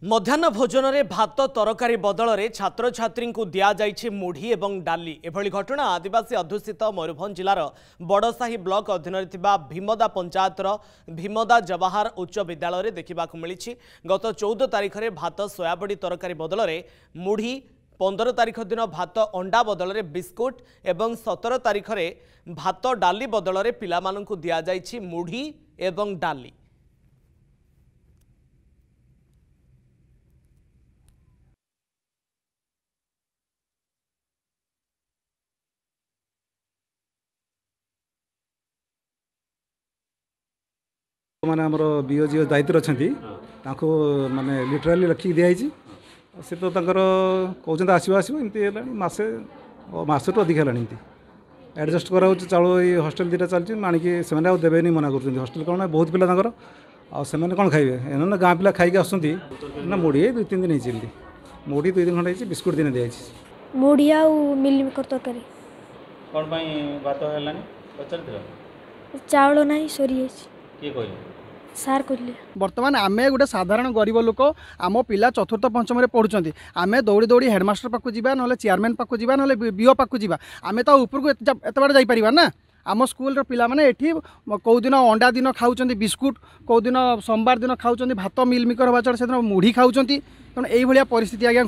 मध्याह्न भोजन में भात तरकारी बदल में छात्र छात्री को दि जाइए मुढ़ी और डाली। एभली घटना आदिवासी अध्युषित मयूरभंज जिलार बड़साही ब्लॉक अधीन भीमदा पंचायतर भीमदा जवाहर उच्च विद्यालय देखा मिली। गत 14 तारिख में भात सोयाबड़ी तरकारी बदल में मुढ़ी, 15 तारिख दिन भात अंडा बदल में बिस्कुट और 17 तारिख में भात डाली बदल में पिलामानंकु दि जाइए मुढ़ी और डाली। माने हमरो बीओजी दायित्व अच्छा माने लिटराली लिखिक दिखाई से तो कहते आसो आसो एमती मसे मस तो अधिक है एडजस्ट करा चाउल हॉस्टल दुटा चलती माणिकी से देवे मना कर हॉस्टल कौन बहुत पिला आने कौन खाइबे एने गाँ पिला खाई आसुँच ना मुढ़ी 2-3 दिन होती मुढ़ी 2 दिन खंड होती बिस्कुट दिन दिखाई मुढ़ी आ मिल मेकर तरकारी कौन भात है चाउल ना सरी सार कहले बर्तमान आमे गोटे साधारण गरीब लोक आम पिला चतुर्थ पंचम पढ़ुं आम दौड़ी दौड़ी हेडमास्टर पाक जा ना चेयरमैन पाक जा ना बीओ पाक जा आम तो ऊपर को एत बार जापर ना आम स्कूल पिला माने एठी कौ दिन अंडा दिन खाऊँ बिस्कुट कौ दिन सोमवार दिन खाऊँ भात मिल मेकर हवा से दिन मुढ़ी खाऊँ तेणु यही परिस्थिति आज्ञा